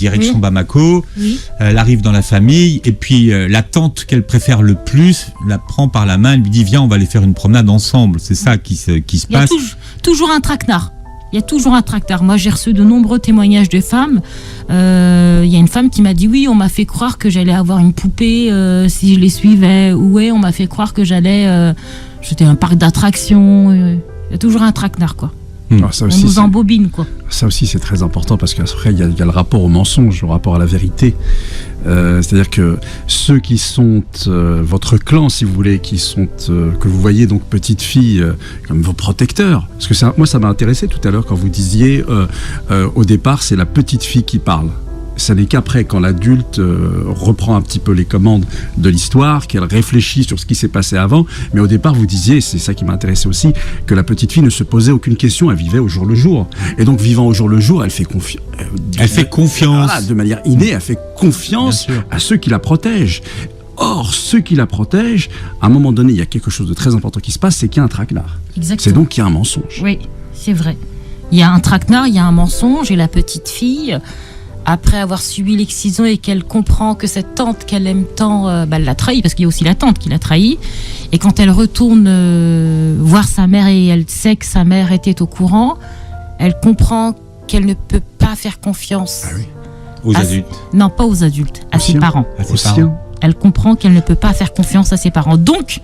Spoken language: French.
direction Bamako. Oui. Elle arrive dans la famille et puis la tante qu'elle préfère le plus la prend par la main, elle lui dit viens, on va aller faire une promenade ensemble. C'est ça qui se Il y a passe. toujours un traquenard. Il y a toujours un traquenard. Moi, j'ai reçu de nombreux témoignages de femmes. Il y a une femme qui m'a dit oui, on m'a fait croire que j'allais avoir une poupée si je les suivais. Ou ouais, on m'a fait croire que j'allais. J'étais un parc d'attractions. Il y a toujours un traquenard, quoi. Alors, ça On aussi, nous embobine, quoi. ça aussi, c'est très important parce qu'après, il y a le rapport au mensonge, au rapport à la vérité. C'est-à-dire que ceux qui sont votre clan, si vous voulez, qui sont que vous voyez donc petite fille comme vos protecteurs. Parce que moi, ça m'a intéressé tout à l'heure quand vous disiez au départ, c'est la petite fille qui parle. Ça n'est qu'après, quand l'adulte reprend un petit peu les commandes de l'histoire, qu'elle réfléchit sur ce qui s'est passé avant. Mais au départ, vous disiez, c'est ça qui m'intéressait aussi, que la petite fille ne se posait aucune question, elle vivait au jour le jour. Et donc, vivant au jour le jour, elle fait confiance. Elle fait confiance. Voilà, de manière innée, elle fait confiance Bien sûr. à ceux qui la protègent. Or, ceux qui la protègent, à un moment donné, il y a quelque chose de très important qui se passe, c'est qu'il y a un traquenard. Exactement. C'est donc qu'il y a un mensonge. Oui, c'est vrai. Il y a un traquenard, il y a un mensonge, et la petite fille, après avoir subi l'excision et qu'elle comprend que cette tante qu'elle aime tant, elle l'a trahi, parce qu'il y a aussi la tante qui l'a trahi, et quand elle retourne voir sa mère et elle sait que sa mère était au courant, elle comprend qu'elle ne peut pas faire confiance. Ah oui. Aux à- adultes. Non, pas aux adultes, à Aux ses siens. parents. À ses Aussi, parents. hein. Elle comprend qu'elle ne peut pas faire confiance à ses parents. Donc,